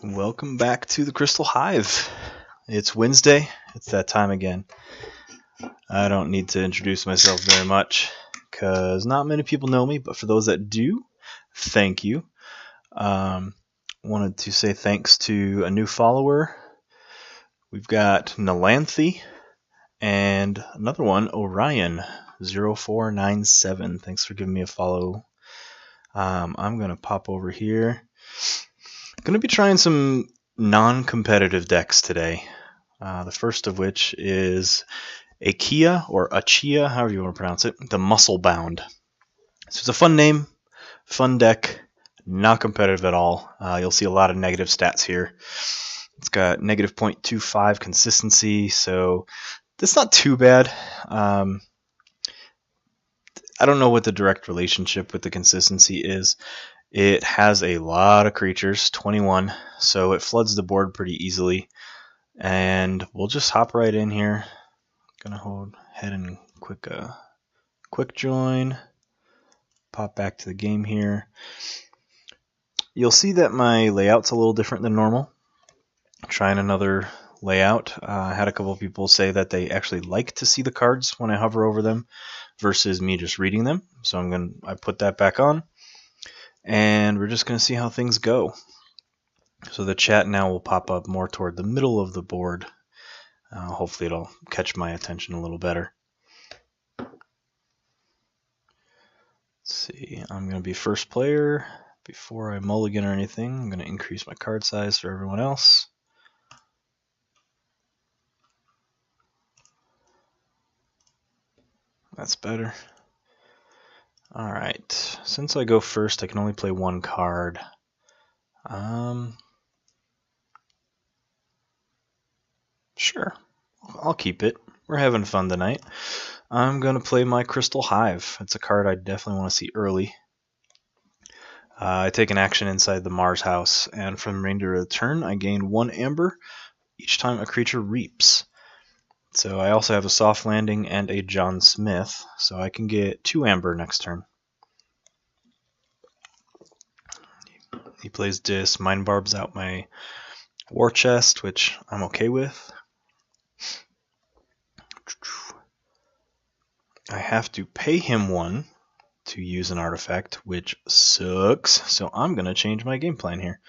Welcome back to the Crystal Hive. It's Wednesday. It's that time again. I don't need to introduce myself very much because not many people know me, but for those that do, thank you. Wanted to say thanks to a new follower. We've got Nalanthi and another one, Orion0497. Thanks for giving me a follow. I'm going to pop over here. Going to be trying some non-competitive decks today. The first of which is Achea, or Achea, however you want to pronounce it, the Musclebound. So it's a fun name, fun deck, not competitive at all. You'll see a lot of negative stats here. It's got negative 0.25 consistency, so that's not too bad. I don't know what the direct relationship with the consistency is. It has a lot of creatures, 21, so it floods the board pretty easily. And we'll just hop right in here. Gonna hold head and quick join. Pop back to the game here. You'll see that my layout's a little different than normal. Trying another layout. I had a couple of people say that they actually like to see the cards when I hover over them versus me just reading them. So I put that back on. And we're just going to see how things go. So the chat now will pop up more toward the middle of the board. Hopefully it'll catch my attention a little better. Let's see, I'm going to be first player. Before I mulligan or anything, I'm going to increase my card size for everyone else. That's better. Alright, since I go first, I can only play one card. Sure, I'll keep it. We're having fun tonight. I'm going to play my Crystal Hive. It's a card I definitely want to see early. I take an action inside the Mars house, and from the remainder of the turn, I gain 1 amber each time a creature reaps. So I also have a soft landing and a John Smith, so I can get 2 amber next turn. He plays Dis, Mind Barbs out my War Chest, which I'm okay with. I have to pay him 1 to use an artifact, which sucks, so I'm going to change my game plan here.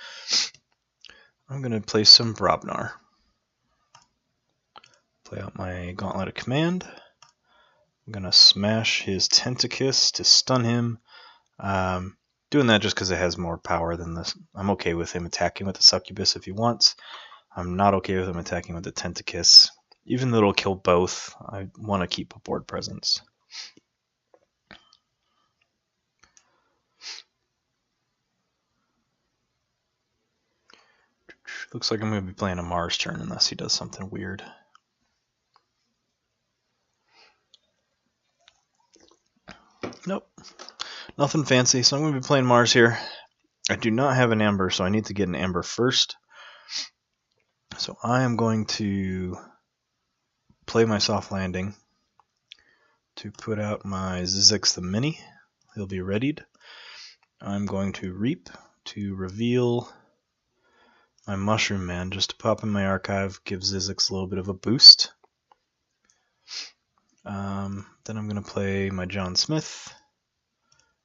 I'm going to play some Brobnar. Play out my Gauntlet of Command. I'm going to smash his Tentacus to stun him. Doing that just because it has more power than this. I'm okay with him attacking with the Succubus if he wants. I'm not okay with him attacking with the Tentacus. Even though it'll kill both, I want to keep a board presence. Looks like I'm going to be playing a Mars turn unless he does something weird. Nope. Nothing fancy, so I'm going to be playing Mars here. I do not have an amber, so I need to get an amber first. So I am going to play my soft landing to put out my Zizix the Mini. He'll be readied. I'm going to reap to reveal my Mushroom Man just to pop in my archive, give Zizix a little bit of a boost. Then I'm going to play my John Smith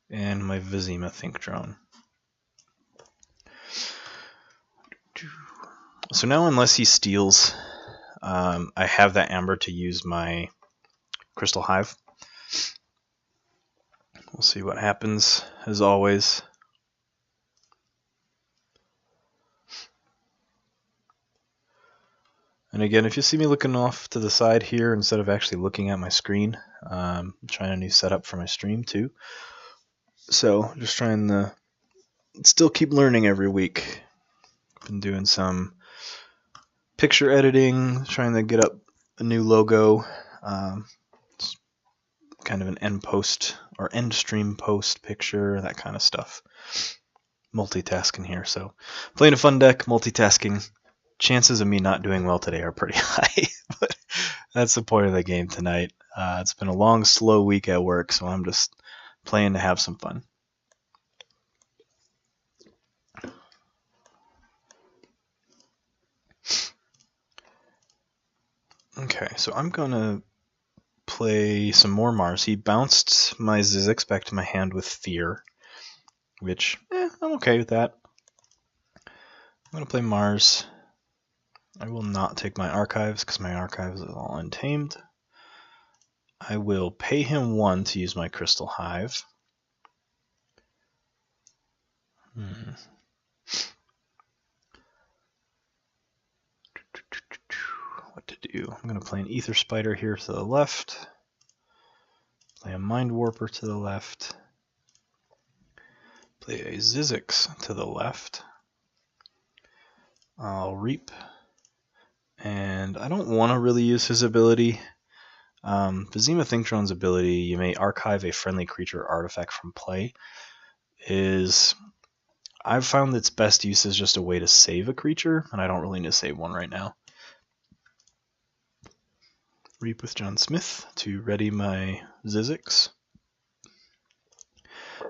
and my Vizima Think Drone. So now unless he steals, I have that amber to use my Crystal Hive. We'll see what happens, as always. And again, if you see me looking off to the side here instead of actually looking at my screen, I'm trying a new setup for my stream too. So just trying to still keep learning every week. Been doing some picture editing, trying to get up a new logo. It's kind of an end post or end stream post picture, that kind of stuff. Multitasking here, so playing a fun deck, multitasking. Chances of me not doing well today are pretty high, but that's the point of the game tonight. It's been a long, slow week at work, so I'm just playing to have some fun. Okay, so I'm gonna play some more Mars. He bounced my Zizix back to my hand with Fear, which, I'm okay with that. I'm gonna play Mars. I will not take my archives because my archives is all untamed. I will pay him 1 to use my Crystal Hive. What to do? I'm going to play an Ether Spider here to the left. Play a Mind Warper to the left. Play a Zizix to the left. I'll Reap. And I don't want to really use his ability. Vizima Thinkdrone's ability, you may archive a friendly creature or artifact from play, is... I've found its best use is just a way to save a creature, and I don't really need to save one right now. Reap with John Smith to ready my Zizix.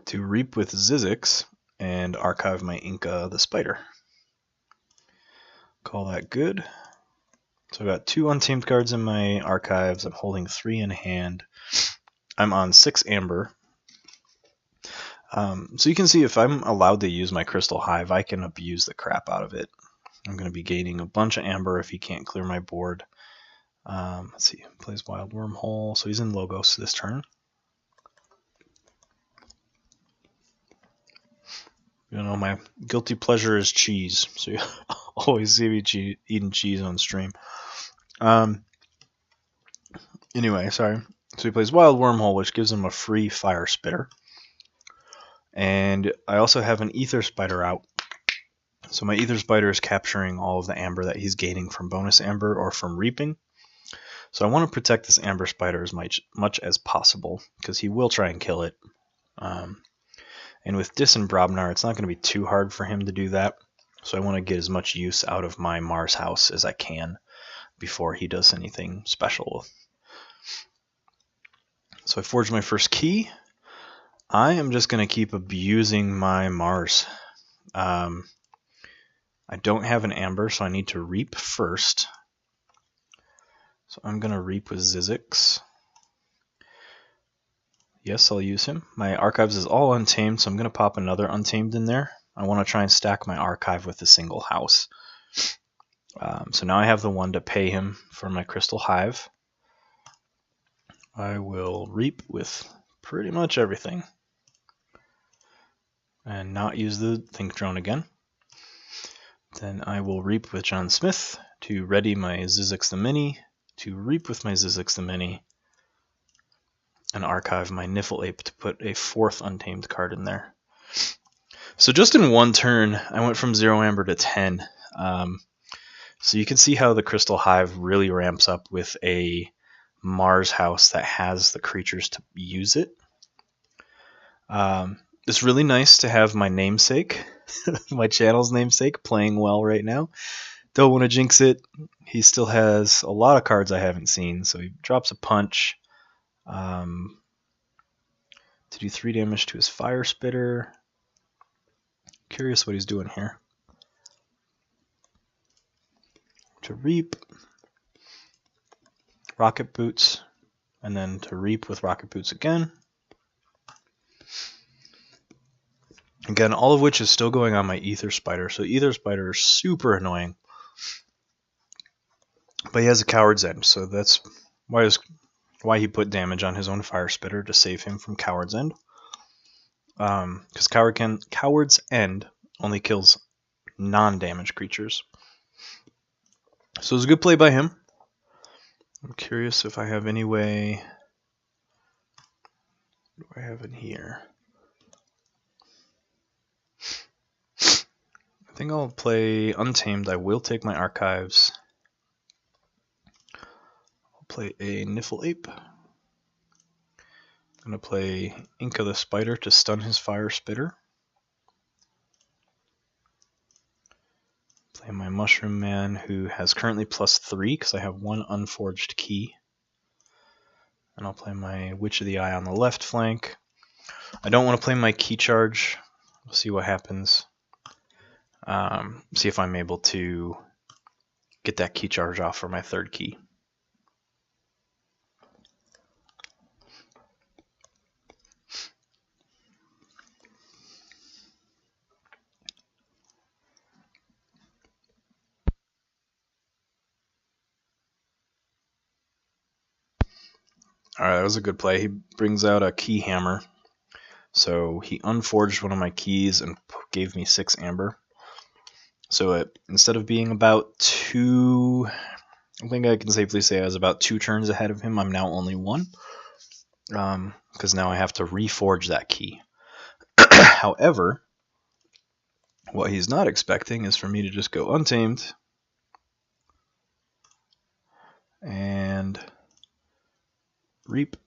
To Reap with Zizix and archive my Inca the Spider. Call that good. So I've got 2 untamed cards in my archives. I'm holding 3 in hand. I'm on 6 amber. So you can see if I'm allowed to use my Crystal Hive, I can abuse the crap out of it. I'm going to be gaining a bunch of amber if he can't clear my board. Let's see, plays Wild Wormhole, so he's in Logos this turn. You know, my guilty pleasure is cheese, so you always see me eating cheese on stream. Anyway, sorry. So he plays Wild Wormhole, which gives him a free Fire Spitter. And I also have an Ether Spider out. So my Ether Spider is capturing all of the amber that he's gaining from bonus amber or from reaping. So I want to protect this Amber Spider as much as possible, because he will try and kill it. And with Dis and Brobnar, it's not going to be too hard for him to do that. So I want to get as much use out of my Mars house as I can before he does anything special. So I forged my first key. I am just going to keep abusing my Mars. I don't have an Amber, so I need to Reap first. So I'm going to Reap with Zizix. Yes, I'll use him. My archives is all untamed, so I'm going to pop another untamed in there. I want to try and stack my archive with a single house. So now I have the 1 to pay him for my Crystal Hive. I will Reap with pretty much everything. And not use the Think Drone again. Then I will Reap with John Smith to ready my Zizix the Mini, to Reap with my Zizix the Mini, and archive my Niffleape to put a 4th untamed card in there. So just in 1 turn, I went from 0 amber to 10. So you can see how the Crystal Hive really ramps up with a Mars house that has the creatures to use it. It's really nice to have my namesake, my channel's namesake, playing well right now. Don't want to jinx it. He still has a lot of cards I haven't seen, so he drops a punch to do 3 damage to his Fire Spitter. Curious what he's doing here. To Reap, Rocket Boots, and then to Reap with Rocket Boots again. Again, all of which is still going on my Ether Spider, so Ether Spider is super annoying. But he has a Coward's End, so that's why he put damage on his own Fire Spitter, to save him from Coward's End. Because Coward's End only kills non-damage creatures. So it's a good play by him. I'm curious if I have any way... What do I have in here? I think I'll play Untamed. I will take my archives. I'll play a Niffleape. I'm going to play Inca the Spider to stun his Fire Spitter. Play my Mushroom Man, who has currently +3 because I have 1 unforged key. And I'll play my Witch of the Eye on the left flank. I don't want to play my Key Charge. We'll see what happens. See if I'm able to get that Key Charge off for my 3rd key. Alright, that was a good play. He brings out a key hammer. So he unforged one of my keys and gave me 6 amber. So instead of being about 2, I think I can safely say I was about 2 turns ahead of him. I'm now only 1. Because now I have to reforge that key. However, what he's not expecting is for me to just go untamed and reap.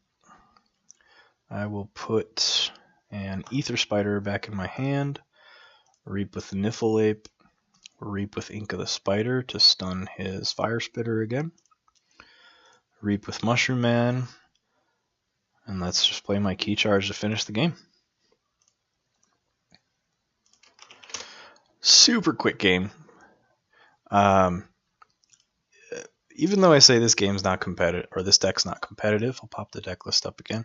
I will put an ether spider back in my hand, reap with the Niffle-Ape, reap with Ink of the Spider to stun his fire spitter again, reap with Mushroom Man, and let's just play my key charge to finish the game. Super quick game. Even though I say this game's not competitive, or this deck's not competitive, I'll pop the deck list up again.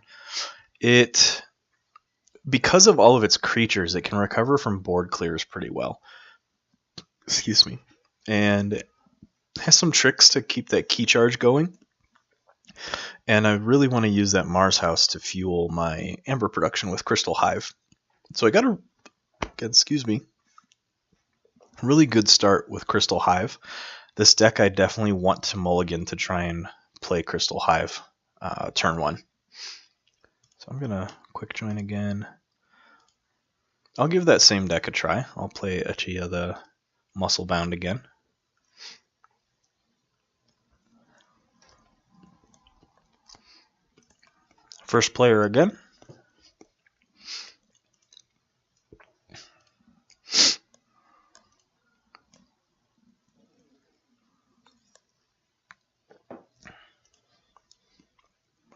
Because of all of its creatures, it can recover from board clears pretty well. Excuse me. And it has some tricks to keep that key charge going. And I really want to use that Mars house to fuel my amber production with Crystal Hive. So I got a, really good start with Crystal Hive. This deck I definitely want to mulligan to try and play Crystal Hive turn 1. So I'm going to quick join again. I'll give that same deck a try. I'll play Achea the Musclebound again. First player again.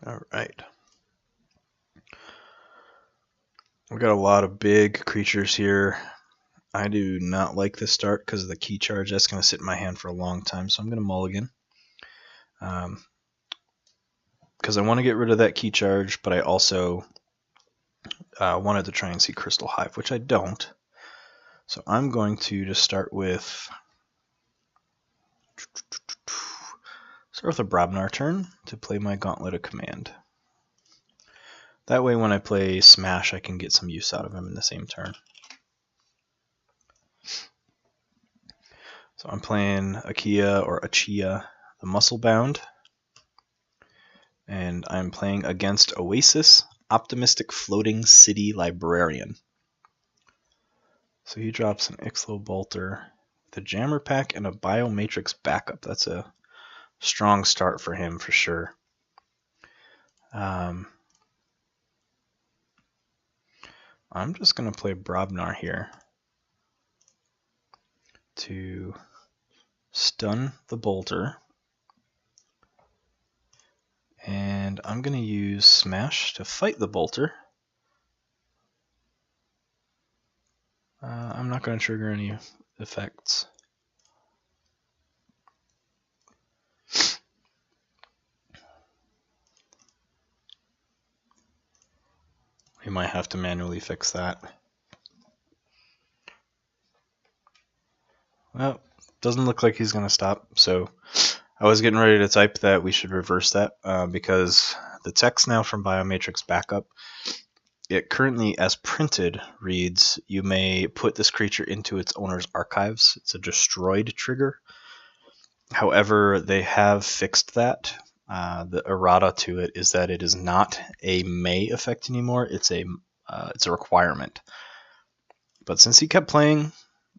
Alright. We've got a lot of big creatures here. I do not like this start because of the key charge. That's going to sit in my hand for a long time, so I'm going to mulligan. Because I want to get rid of that key charge, but I also wanted to try and see Crystal Hive, which I don't. So I'm going to just start with a Brobnar turn to play my Gauntlet of Command. That way when I play Smash, I can get some use out of him in the same turn. So I'm playing Achea or Achea the Musclebound. And I'm playing against Oasis, Optimistic Floating City Librarian. So he drops an Ixlo Bolter, the Jammer Pack, and a Biomatrix backup. That's a strong start for him for sure. I'm just going to play Brobnar here to stun the Bolter. And I'm going to use Smash to fight the Bolter. I'm not going to trigger any effects. We might have to manually fix that. Well, doesn't look like he's going to stop, so I was getting ready to type that we should reverse that because the text now from Biomatrix Backup, it currently as printed reads, you may put this creature into its owner's archives. It's a destroyed trigger. However, they have fixed that. The errata to it is that it is not a may effect anymore. It's a requirement. But since he kept playing,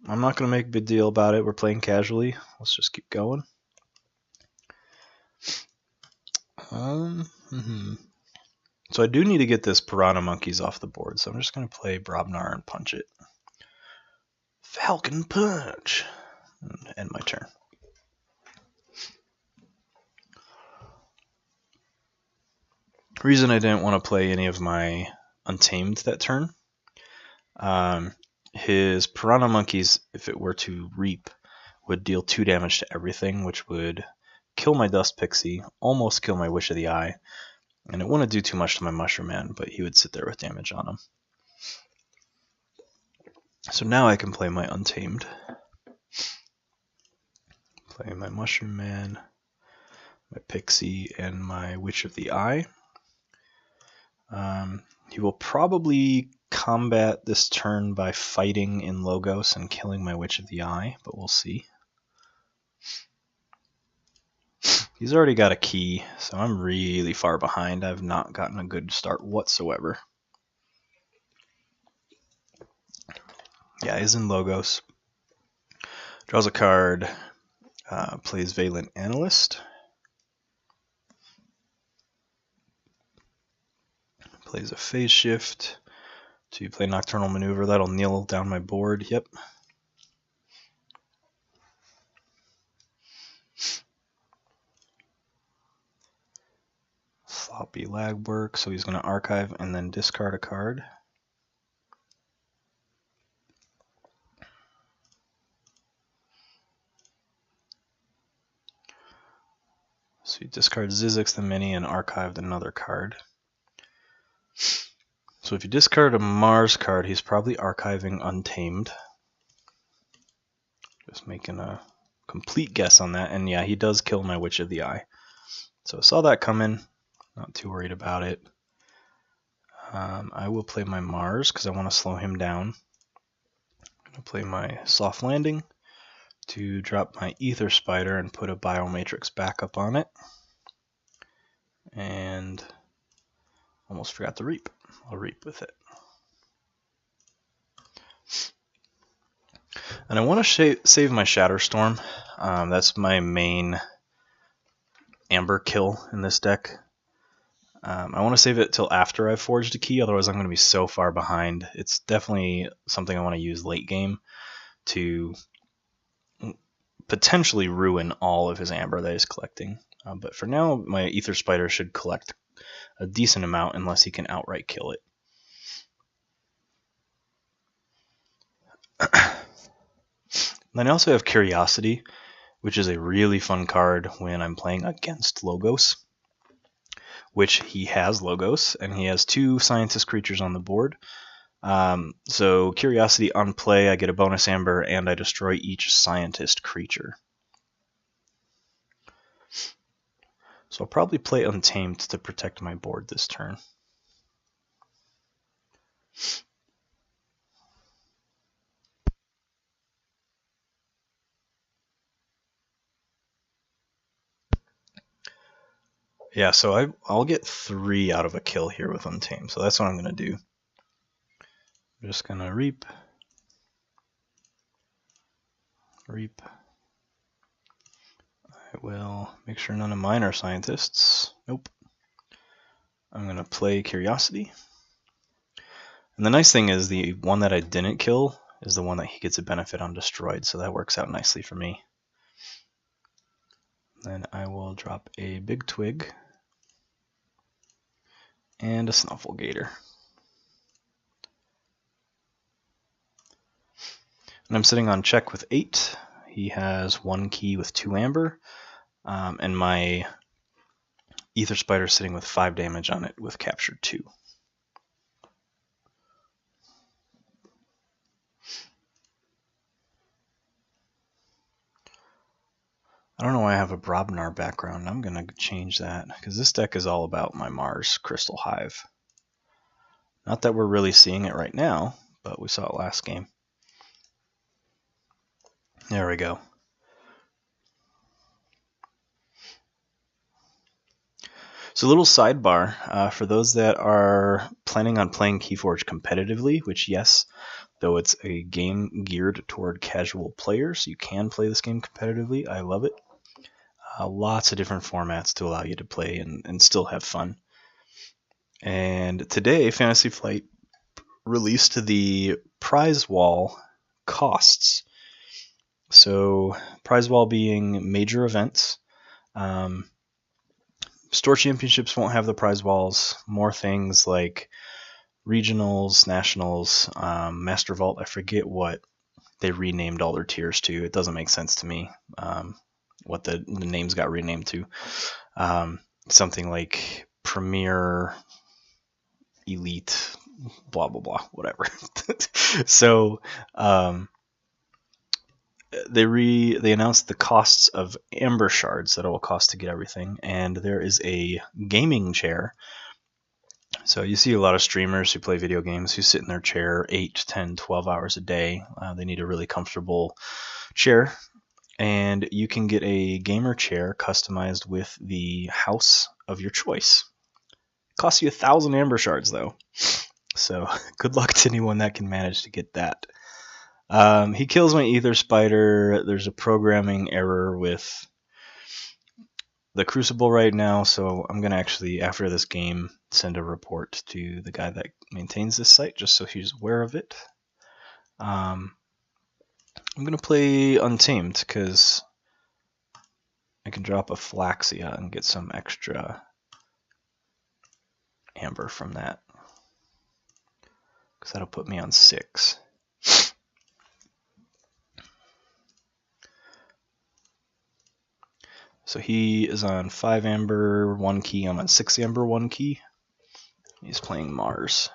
I'm not going to make a big deal about it. We're playing casually. Let's just keep going. So I do need to get this Piranha Monkeys off the board, so I'm just going to play Brobnar and punch it. Falcon Punch! And end my turn. Reason I didn't want to play any of my Untamed that turn. His Piranha Monkeys, if it were to reap, would deal 2 damage to everything, which would kill my Dust Pixie, almost kill my Wish of the Eye, and it wouldn't do too much to my Mushroom Man, but he would sit there with damage on him. So now I can play my Untamed. Play my Mushroom Man, my Pixie, and my Witch of the Eye. He will probably combat this turn by fighting in Logos and killing my Witch of the Eye, but we'll see. He's already got a key, so I'm really far behind. I've not gotten a good start whatsoever. Yeah, he's in Logos. Draws a card, plays Valent Analyst. Plays a Phase Shift to play Nocturnal Maneuver. That'll kneel down my board. Yep. Sloppy lag work, so he's going to archive and then discard a card. So he discards Zizix the Mini and archived another card. So if you discard a Mars card, he's probably archiving Untamed. Just making a complete guess on that. And yeah, he does kill my Witch of the Eye. So I saw that coming. Not too worried about it. I will play my Mars because I want to slow him down. I'm going to play my Soft Landing to drop my Ether Spider and put a Biomatrix backup on it. And almost forgot to Reap. I'll Reap with it. And I want to save my Shatterstorm. That's my main Amber kill in this deck. I want to save it till after I've forged a key, otherwise I'm going to be so far behind. It's definitely something I want to use late game to potentially ruin all of his Amber that he's collecting. But for now, my Ether Spider should collect a decent amount unless he can outright kill it. Then I also have Curiosity, which is a really fun card when I'm playing against Logos, which he has Logos, and he has 2 Scientist creatures on the board. So Curiosity on play, I get a bonus Amber, and I destroy each Scientist creature. So I'll probably play Untamed to protect my board this turn. Yeah, so I'll get 3 out of a kill here with Untamed, so that's what I'm going to do. I'm just going to Reap. Reap. I will make sure none of mine are Scientists. Nope. I'm going to play Curiosity. And the nice thing is the one that I didn't kill is the one that he gets a benefit on Destroyed, so that works out nicely for me. Then I will drop a Big Twig and a Snufflegator. And I'm sitting on check with 8. He has 1 key with 2 Amber, and my Ether Spider sitting with 5 damage on it with Captured 2. I don't know why I have a Brobnar background. I'm going to change that because this deck is all about my Mars Crystal Hive. Not that we're really seeing it right now, but we saw it last game. There we go. So a little sidebar, for those that are planning on playing Keyforge competitively, which yes, though it's a game geared toward casual players, you can play this game competitively. I love it. Lots of different formats to allow you to play and still have fun. And today, Fantasy Flight released the prize wall costs. So prize wall being major events. Store championships won't have the prize walls. More things like regionals, nationals, Master Vault. I forget what they renamed all their tiers to. It doesn't make sense to me what the names got renamed to. Something like Premier, Elite, blah, blah, blah, whatever. So they announced the costs of Amber Shards that it will cost to get everything, and there is a gaming chair So you see a lot of streamers who play video games who sit in their chair 8, 10, 12 hours a day. They need a really comfortable chair, and you can get a gamer chair customized with the house of your choice. It costs you 1,000 amber shards though, so good luck to anyone that can manage to get that. He kills my ether spider. There's a programming error with the crucible right now, so I'm gonna actually, after this game, send a report to the guy that maintains this site just so he's aware of it. I'm gonna play Untamed because I can drop a Flaxia and get some extra amber from that, because that'll put me on 6. So he is on 5 amber, 1 key. I'm on 6 amber, 1 key. He's playing Mars.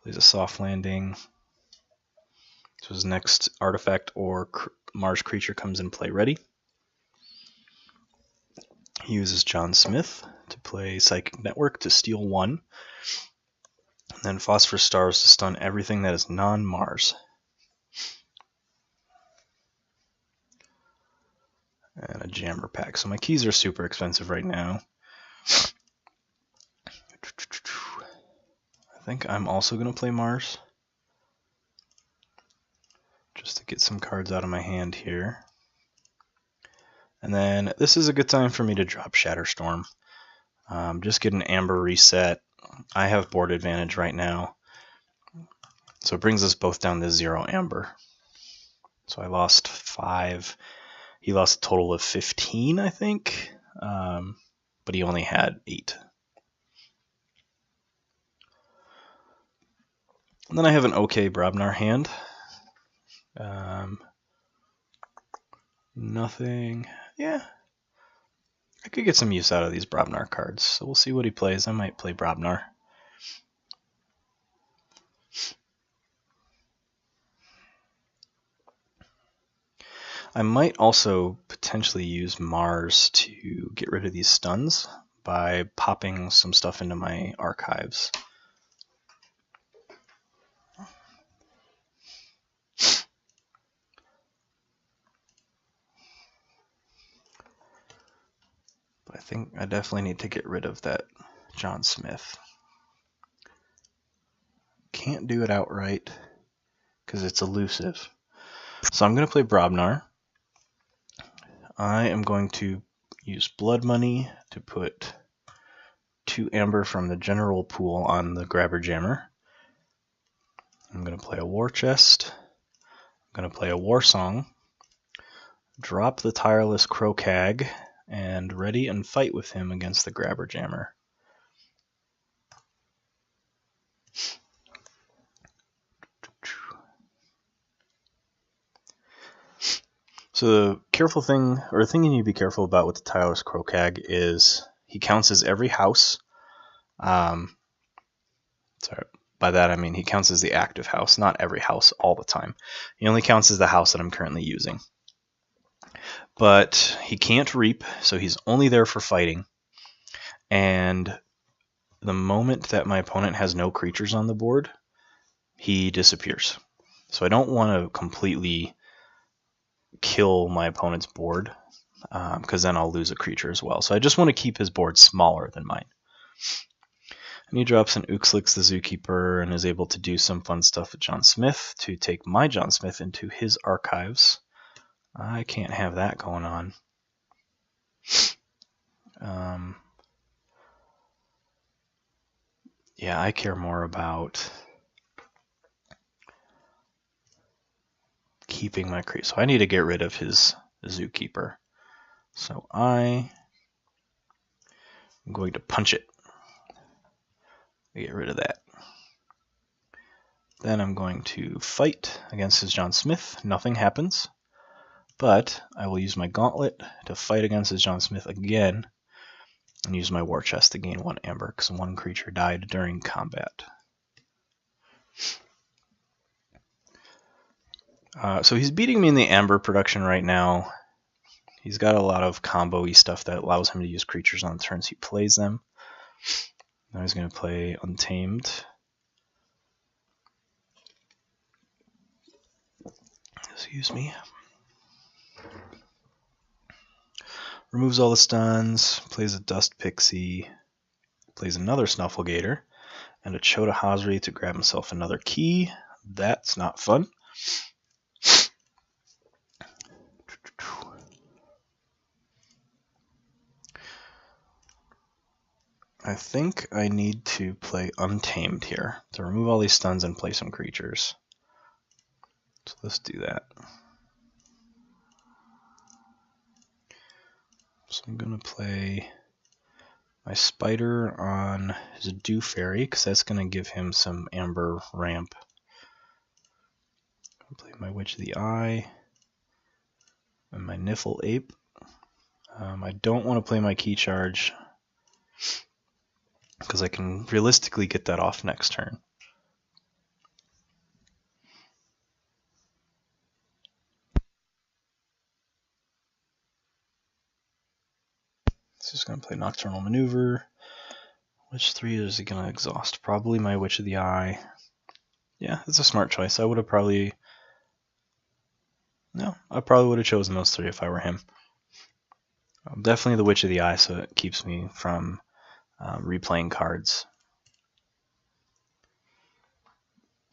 Plays a soft landing. So his next artifact or Mars creature comes in play ready. He uses John Smith to play Psychic Network to steal 1. And then Phosphorus Stars to stun everything that is non-Mars. And a jammer pack. So my keys are super expensive right now. I think I'm also going to play Mars, just to get some cards out of my hand here. And then this is a good time for me to drop Shatterstorm. Just get an amber reset. I have board advantage right now, so it brings us both down to 0 amber. So I lost 5. He lost a total of 15, I think, but he only had 8. And then I have an okay Brobnar hand. Nothing. Yeah. I could get some use out of these Brobnar cards, so we'll see what he plays. I might play Brobnar. I might also potentially use Mars to get rid of these stuns by popping some stuff into my archives. But I think I definitely need to get rid of that John Smith. Can't do it outright because it's elusive. So I'm going to play Brobnar. I am going to use Blood Money to put 2 amber from the general pool on the Grabber Jammer. I'm going to play a War Chest. I'm going to play a War Song. Drop the Tireless Crocag and ready and fight with him against the Grabber Jammer. So the careful thing, or the thing you need to be careful about with the Tireless Crocag is he counts as every house. Sorry, by that I mean he counts as the active house, not every house all the time. He only counts as the house that I'm currently using. But he can't reap, so he's only there for fighting. And the moment that my opponent has no creatures on the board, he disappears. So I don't want to completely kill my opponent's board, because then I'll lose a creature as well. So I just want to keep his board smaller than mine. And he drops an Uxlix the Zookeeper and is able to do some fun stuff with John Smith to take my John Smith into his archives. I can't have that going on. Yeah, I care more about keeping my creature. So I need to get rid of his Zookeeper. So I'm going to punch it. Get rid of that. Then I'm going to fight against his John Smith. Nothing happens. But I will use my Gauntlet to fight against his John Smith again and use my War Chest to gain 1 amber because 1 creature died during combat. So he's beating me in the amber production right now. He's got a lot of combo-y stuff that allows him to use creatures on the turns he plays them. Now he's going to play Untamed. Excuse me. Removes all the stuns, plays a Dust Pixie, plays another Snufflegator, and a Chota Hazri to grab himself another key. That's not fun. I think I need to play Untamed here to remove all these stuns and play some creatures. So let's do that. So I'm going to play my Spider on his Dew Fairy, because that's going to give him some Amber ramp. I'll play my Witch of the Eye and my Niffle Ape. I don't want to play my Key Charge, because I can realistically get that off next turn. So just going to play Nocturnal Maneuver. Which 3 is he going to exhaust? Probably my Witch of the Eye. Yeah, it's a smart choice. I would have probably... No, I probably would have chosen those 3 if I were him. Definitely the Witch of the Eye, so it keeps me from replaying cards.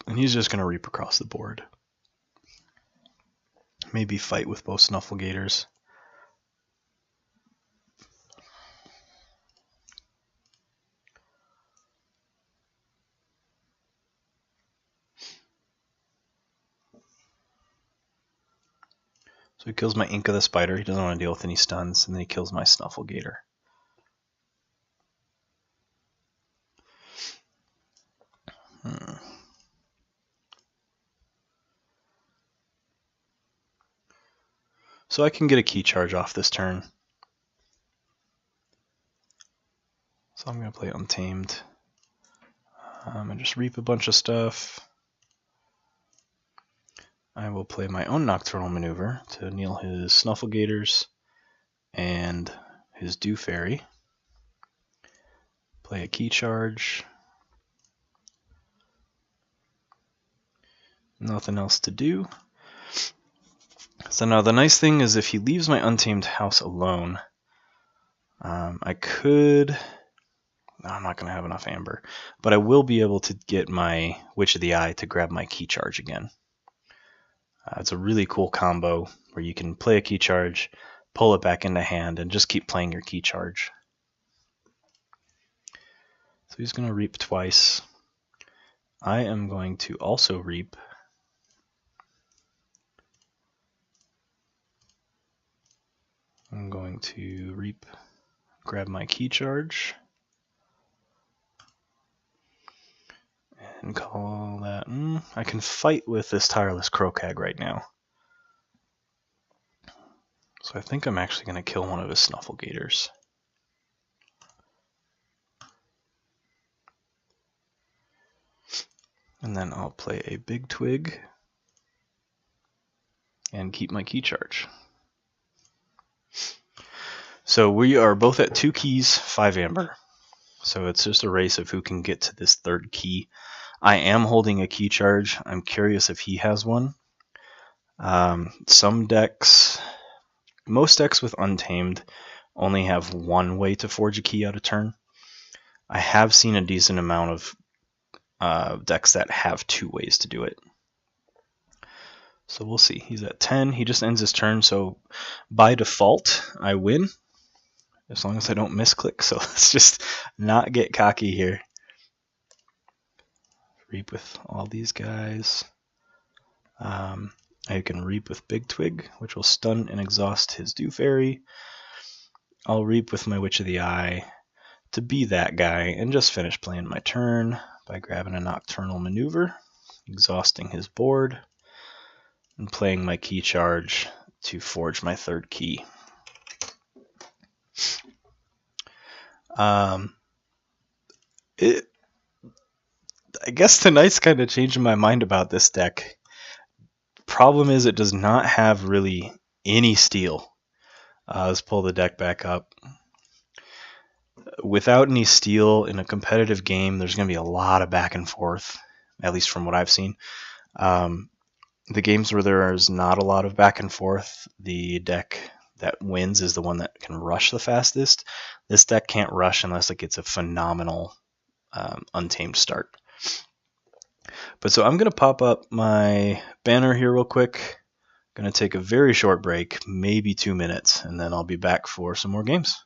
And he's just going to reap across the board. Maybe fight with both Snufflegators. So he kills my Inca the Spider. He doesn't want to deal with any stuns. And then he kills my Snufflegator. So I can get a Key Charge off this turn. So I'm going to play Untamed. And just reap a bunch of stuff. I will play my own Nocturnal Maneuver to kneel his Snufflegators and his Dew Fairy. Play a Key Charge. Nothing else to do. So now the nice thing is if he leaves my Untamed house alone, I could... No, I'm not going to have enough Amber. But I will be able to get my Witch of the Eye to grab my Key Charge again. It's a really cool combo where you can play a Key Charge, pull it back into hand, and just keep playing your Key Charge. So he's going to reap twice. I am going to also reap. I'm going to reap, grab my Key Charge, and call that... I can fight with this Tireless Crocag right now. So I think I'm actually going to kill one of his Snufflegators. And then I'll play a Big Twig and keep my Key Charge. So we are both at 2 keys, 5 Amber. So it's just a race of who can get to this 3rd key. I am holding a Key Charge. I'm curious if he has one. Some decks, most decks with Untamed only have one way to forge a key out of turn. I have seen a decent amount of decks that have 2 ways to do it. So we'll see. He's at 10. He just ends his turn, so by default, I win. As long as I don't misclick, so let's just not get cocky here. Reap with all these guys. I can reap with Big Twig, which will stun and exhaust his Dew Fairy. I'll reap with my Witch of the Eye to be that guy and just finish playing my turn by grabbing a Nocturnal Maneuver, exhausting his board, and playing my Key Charge to forge my 3rd key. I guess tonight's kind of changing my mind about this deck. Problem is it does not have really any steal. Let's pull the deck back up. without any steal in a competitive game, there's going to be a lot of back and forth, at least from what I've seen. The games where there is not a lot of back and forth, the deck that wins is the one that can rush the fastest. This deck can't rush unless it gets a phenomenal untamed start. But so I'm going to pop up my banner here real quick. Going to take a very short break, maybe 2 minutes, and then I'll be back for some more games.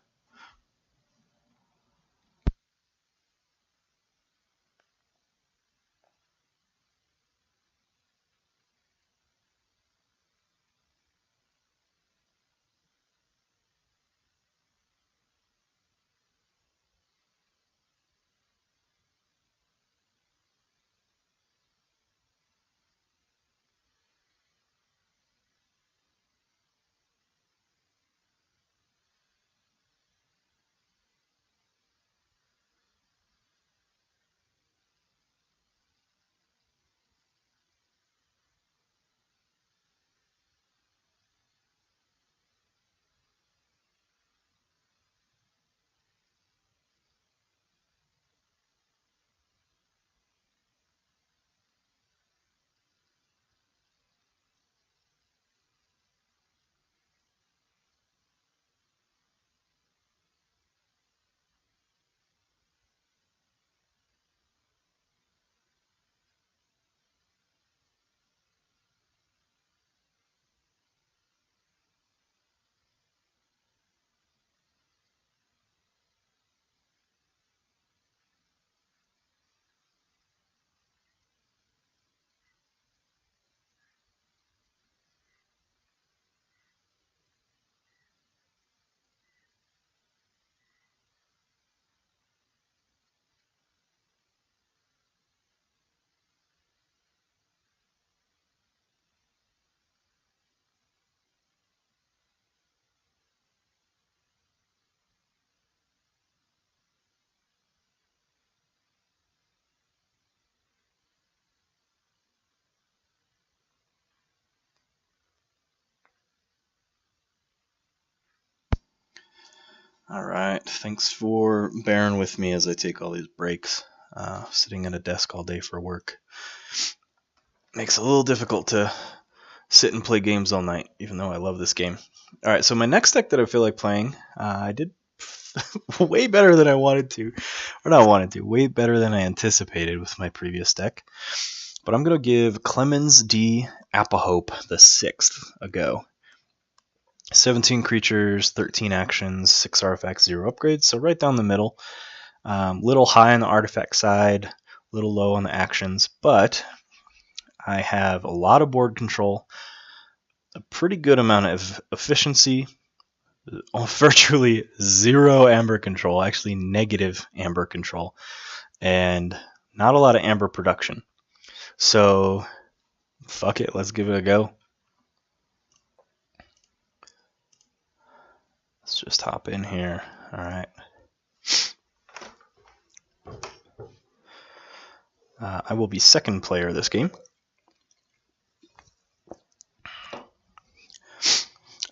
All right, thanks for bearing with me as I take all these breaks. Sitting at a desk all day for work makes it a little difficult to sit and play games all night, even though I love this game. All right, so my next deck that I feel like playing, I did way better than I wanted to, or not wanted to, way better than I anticipated with my previous deck. But I'm going to give Clemens D. Apohope the 6th a go. 17 creatures, 13 actions, 6 artifacts, 0 upgrades, so right down the middle. Little high on the artifact side, little low on the actions, but I have a lot of board control, a pretty good amount of efficiency, virtually 0 amber control, actually negative amber control, and not a lot of amber production. So, fuck it, let's give it a go. Let's just hop in here. All right. I will be second player of this game.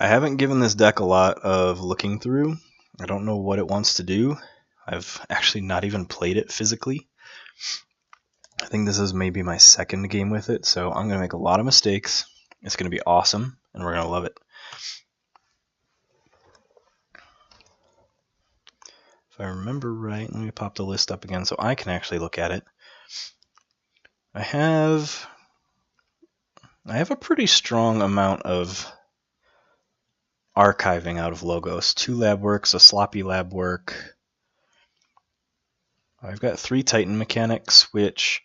I haven't given this deck a lot of looking through. I don't know what it wants to do. I've actually not even played it physically. I think this is maybe my second game with it, so I'm going to make a lot of mistakes. It's going to be awesome, and we're going to love it. If I remember right, let me pop the list up again so I can actually look at it. I have a pretty strong amount of archiving out of logos. 2 lab works, a sloppy lab work. I've got 3 Titan mechanics, which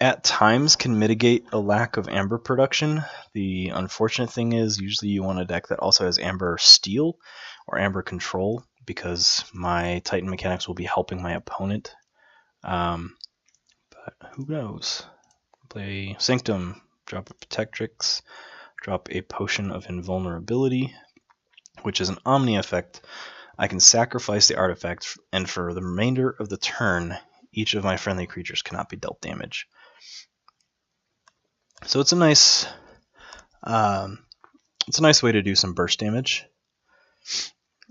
at times can mitigate a lack of amber production. The unfortunate thing is usually you want a deck that also has amber steel or amber control, because my Titan mechanics will be helping my opponent. But who knows? Play Sanctum, drop a Protectrix, drop a Potion of Invulnerability, which is an Omni effect. I can sacrifice the artifact, and for the remainder of the turn, each of my friendly creatures cannot be dealt damage. So it's a nice way to do some burst damage.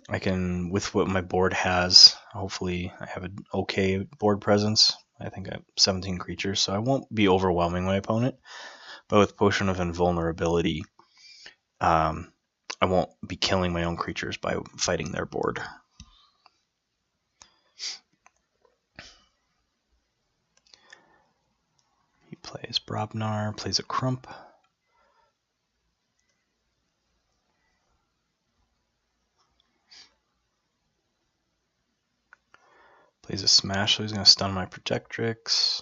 I can, with what my board has, hopefully I have an okay board presence. I think I have 17 creatures, so I won't be overwhelming my opponent. But with Potion of Invulnerability, I won't be killing my own creatures by fighting their board. He plays Brobnar, plays a Crump. Plays a Smash, so he's going to stun my Protectrix.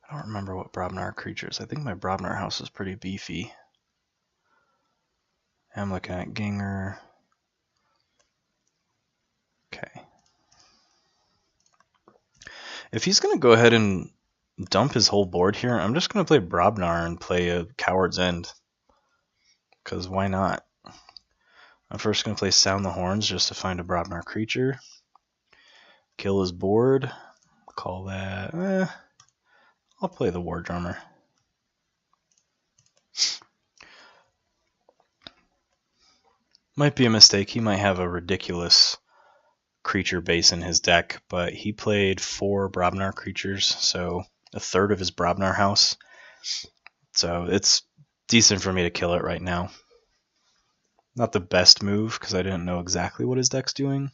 I don't remember what Brobnar creatures. I think my Brobnar house is pretty beefy. I'm looking at Ginger. Okay. If he's going to go ahead and dump his whole board here, I'm just going to play Brobnar and play a Coward's End. Because why not? I'm first going to play Sound the Horns just to find a Brobnar creature. Kill his board. Call that... I'll play the War Drummer. Might be a mistake. He might have a ridiculous creature base in his deck, but he played 4 Brobnar creatures, so a third of his Brobnar house. So it's decent for me to kill it right now. Not the best move, because I didn't know exactly what his deck's doing.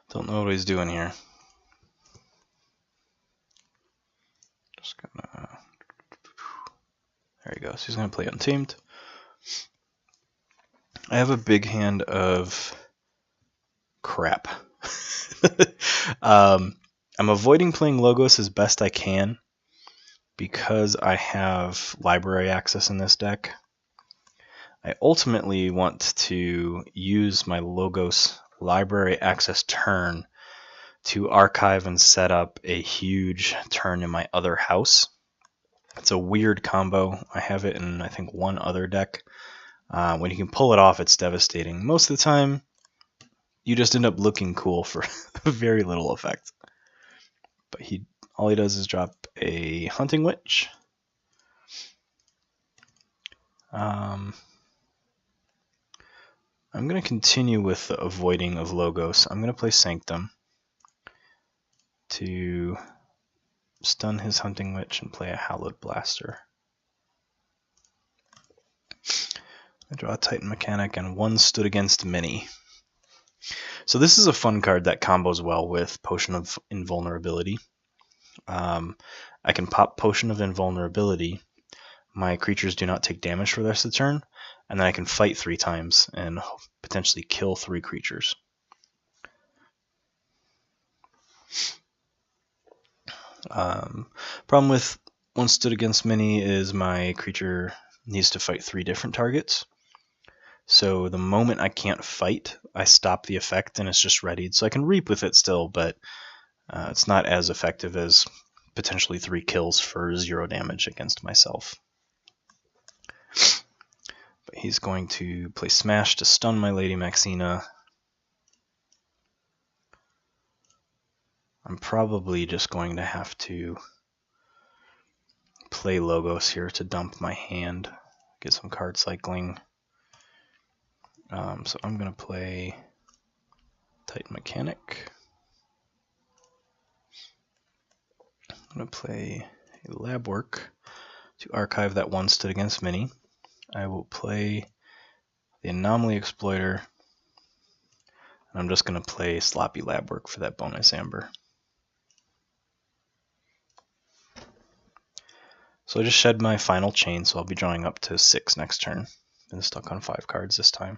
Don't know what he's doing here. Just gonna... There he goes. He's gonna play Untamed. I have a big hand of crap. I'm avoiding playing Logos as best I can because I have library access in this deck. I ultimately want to use my Logos library access turn to archive and set up a huge turn in my other house. It's a weird combo. I have it in, I think, one other deck. When you can pull it off, it's devastating. Most of the time, you just end up looking cool for very little effect. But all he does is drop a Hunting Witch. I'm going to continue with the avoiding of Logos. I'm going to play Sanctum to stun his Hunting Witch and play a Hallowed Blaster. I draw a Titan Mechanic and one Stood Against Many. So this is a fun card that combos well with Potion of Invulnerability. I can pop Potion of Invulnerability. My creatures do not take damage for the rest of the turn, and then I can fight 3 times and potentially kill 3 creatures. Problem with one Stood Against Many is my creature needs to fight 3 different targets. So the moment I can't fight, I stop the effect and it's just readied. So I can reap with it still, but it's not as effective as potentially 3 kills for 0 damage against myself. But he's going to play Smash to stun my Lady Maxina. I'm probably just going to have to play Logos here to dump my hand, get some card cycling. So I'm going to play Titan Mechanic. I'm going to play a Lab Work to archive that one Stood Against Many. I will play the Anomaly Exploiter, and I'm just going to play Sloppy Lab Work for that bonus Amber. So I just shed my final chain, so I'll be drawing up to 6 next turn. Been stuck on 5 cards this time.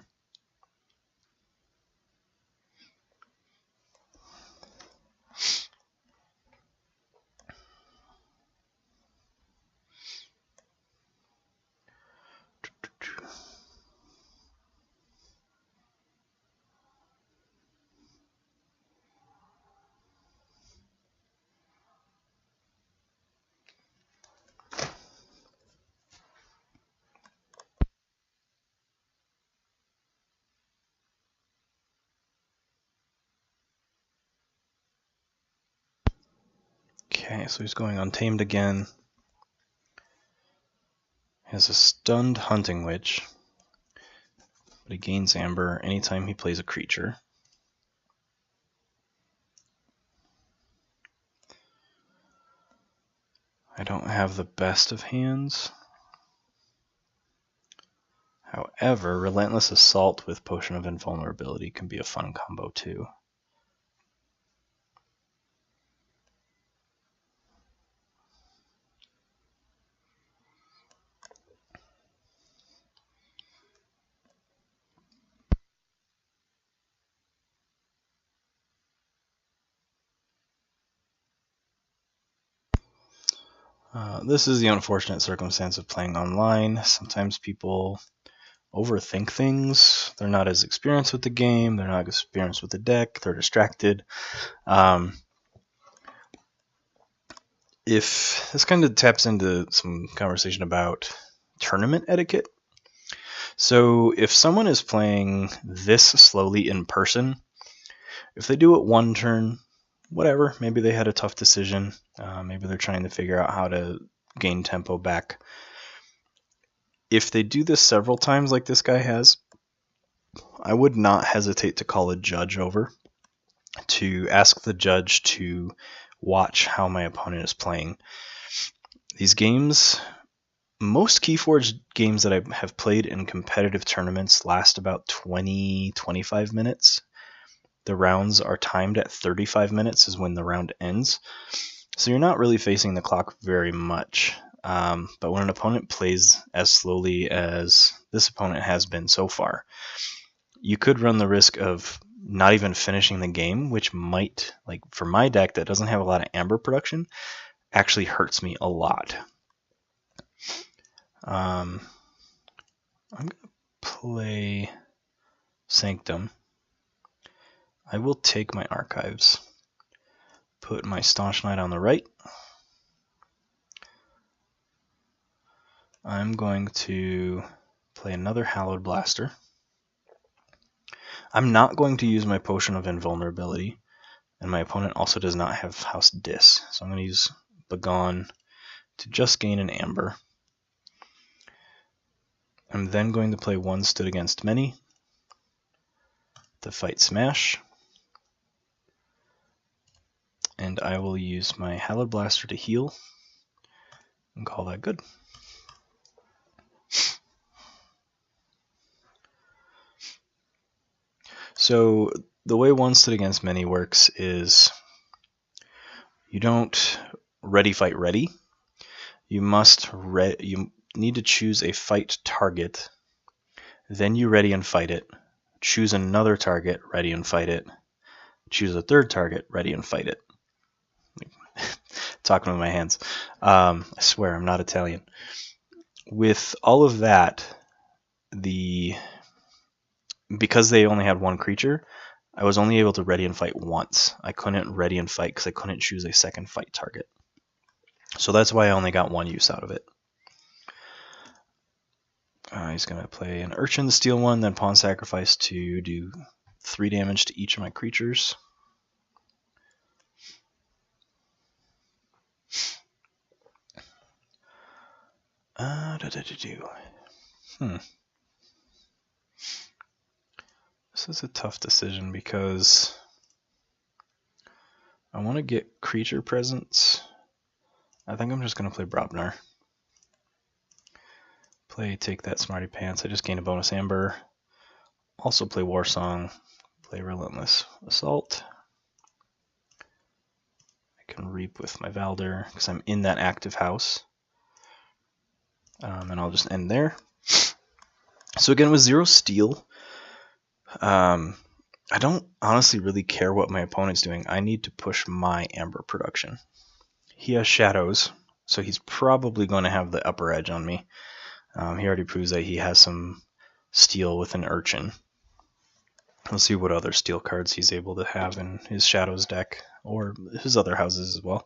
Okay, so he's going Untamed again. He has a Stunned Hunting Witch, but he gains Amber anytime he plays a creature. I don't have the best of hands. However, Relentless Assault with Potion of Invulnerability can be a fun combo too. This is the unfortunate circumstance of playing online. Sometimes people overthink things. They're not as experienced with the game. They're not experienced with the deck. They're distracted. If this kind of taps into some conversation about tournament etiquette. So if someone is playing this slowly in person, if they do it one turn, whatever, maybe they had a tough decision. Maybe they're trying to figure out how to gain tempo back. If they do this several times like this guy has, I would not hesitate to call a judge over to ask the judge to watch how my opponent is playing. These games, most Keyforge games that I have played in competitive tournaments last about 20-25 minutes. The rounds are timed at 35 minutes is when the round ends. So you're not really facing the clock very much. But when an opponent plays as slowly as this opponent has been so far, you could run the risk of not even finishing the game, which might, like for my deck that doesn't have a lot of amber production, actually hurts me a lot. I'm going to play Sanctum. I will take my archives, put my Staunch Knight on the right. I'm going to play another Hallowed Blaster. I'm not going to use my Potion of Invulnerability, and my opponent also does not have House Dis, so I'm going to use Begone to just gain an Amber. I'm then going to play One Stood Against Many to fight Smash, and I will use my Hallowed Blaster to heal and call that good. So the way One Stood Against Many works is you don't ready fight ready. You need to choose a fight target, then you ready and fight it. Choose another target, ready and fight it. Choose a third target, ready and fight it. Talking with my hands. I swear I'm not Italian. With all of that, because they only had one creature, I was only able to ready and fight once. I couldn't ready and fight because I couldn't choose a second fight target. So that's why I only got one use out of it. He's going to play an Urchin to steal one, then Pawn Sacrifice to do 3 damage to each of my creatures. This is a tough decision because I want to get creature presence. I think I'm just going to play Brobnar. Take that Smarty Pants. I just gained a bonus Amber. Also play War Song. Play Relentless Assault. I can Reap with my Valder because I'm in that active house. And I'll just end there. So again, with 0 steal, I don't honestly really care what my opponent's doing. I need to push my Amber production. He has Shadows, so he's probably going to have the upper edge on me. He already proves that he has some steal with an Urchin. Let's see what other steal cards he's able to have in his Shadows deck, or his other houses as well.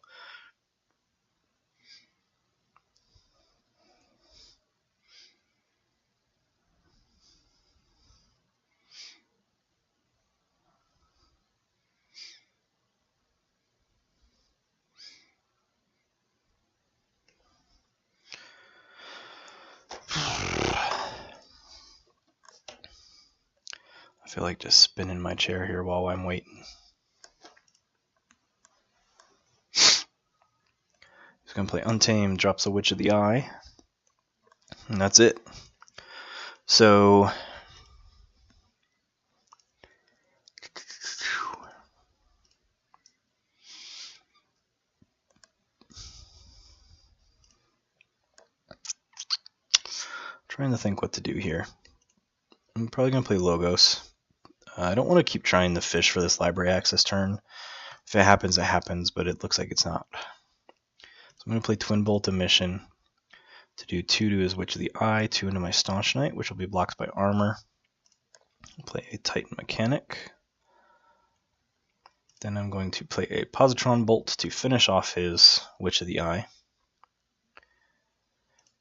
I feel like just spinning my chair here while I'm waiting. He's going to play Untamed, drops a Witch of the Eye, and that's it. So trying to think what to do here. I'm probably going to play Logos. I don't want to keep trying the fish for this library access turn. If it happens, it happens, but it looks like it's not. So I'm going to play Twin Bolt Emission to do 2 to his Witch of the Eye, 2 into my Staunch Knight, which will be blocked by armor. I'll play a Titan Mechanic. Then I'm going to play a Positron Bolt to finish off his Witch of the Eye.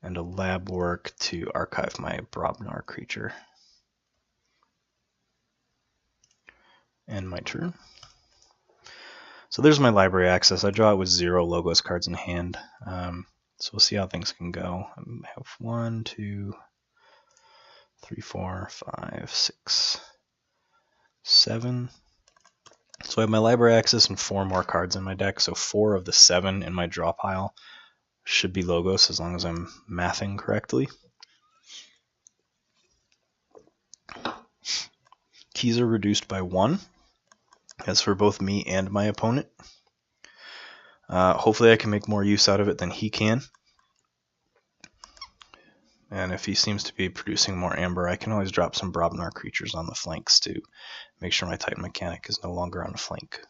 And a Lab Work to archive my Brobnar creature. And my turn. So there's my library access. I draw it with 0 Logos cards in hand. So we'll see how things can go. I have 1, 2, 3, 4, 5, 6, 7. So I have my library access and 4 more cards in my deck. So 4 of the 7 in my draw pile should be Logos as long as I'm mathing correctly. Keys are reduced by 1. That's for both me and my opponent. Hopefully I can make more use out of it than he can. And if he seems to be producing more amber, I can always drop some Brobnar creatures on the flanks to make sure my Titan Mechanic is no longer on the flank.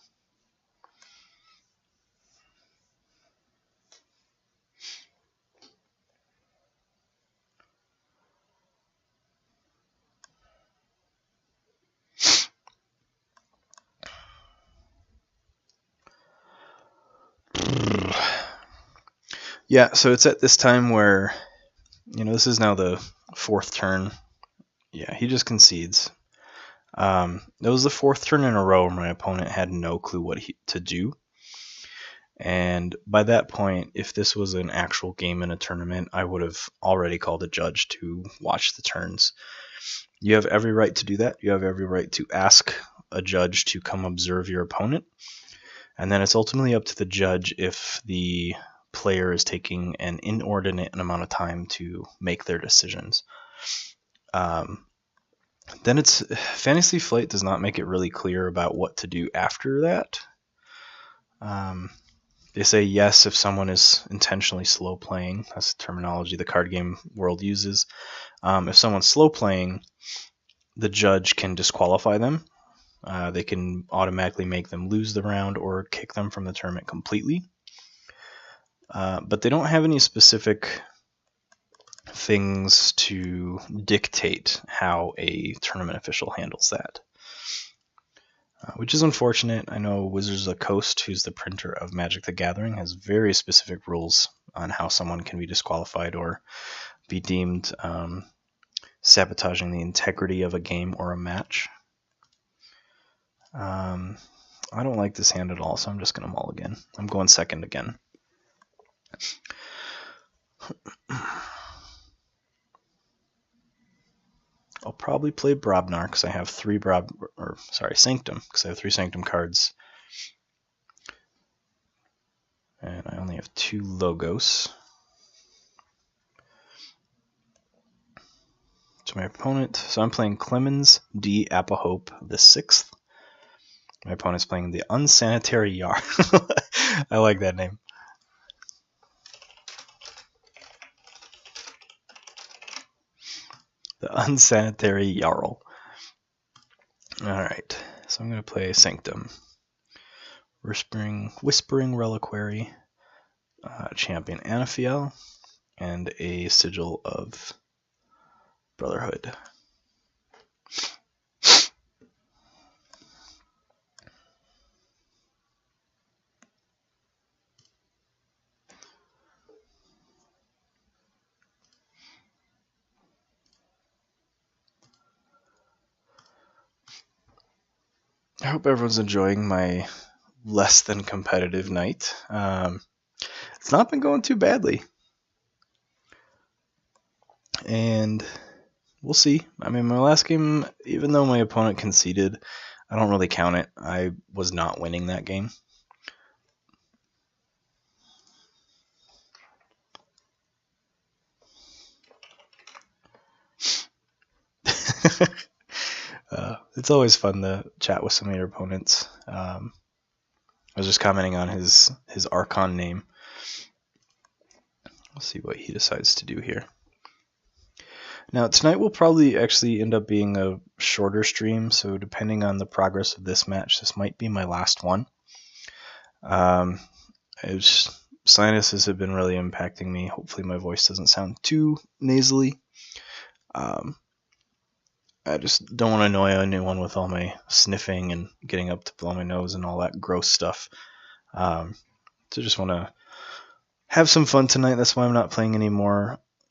Yeah, so it's at this time where, this is now the 4th turn. Yeah, he just concedes. It was the 4th turn in a row where my opponent had no clue what to do. And by that point, if this was an actual game in a tournament, I would have already called a judge to watch the turns. You have every right to do that. You have every right to ask a judge to come observe your opponent. And then it's ultimately up to the judge if the player is taking an inordinate amount of time to make their decisions. Then Fantasy Flight does not make it really clear about what to do after that. They say yes if someone is intentionally slow playing. That's the terminology the card game world uses. If someone's slow playing, the judge can disqualify them. They can automatically make them lose the round or kick them from the tournament completely. But they don't have any specific things to dictate how a tournament official handles that. Which is unfortunate. I know Wizards of the Coast, who's the printer of Magic the Gathering, has very specific rules on how someone can be disqualified or be deemed sabotaging the integrity of a game or a match. I don't like this hand at all, so I'm just going to mulligan. I'm going second again. I'll probably play Brobnar because I have Sanctum, because I have 3 Sanctum cards. And I only have 2 Logos. To my opponent, so I'm playing Clemens D. Apohope the 6th. My opponent's playing the Unsanitary Jarl. I like that name. The Unsanitary Jarl. Alright, so I'm going to play Sanctum. Whispering Reliquary, Champion Anaphiel, and a Sigil of Brotherhood. I hope everyone's enjoying my less than competitive night. It's not been going too badly. And we'll see. I mean, my last game, even though my opponent conceded, I don't really count it. I was not winning that game. It's always fun to chat with some of your opponents. I was just commenting on his Archon name. We'll see what he decides to do here. Now, tonight will probably actually end up being a shorter stream, so depending on the progress of this match, this might be my last one. Sinuses have been really impacting me. Hopefully my voice doesn't sound too nasally. I just don't want to annoy anyone with all my sniffing and getting up to blow my nose and all that gross stuff. So just want to have some fun tonight. That's why I'm not playing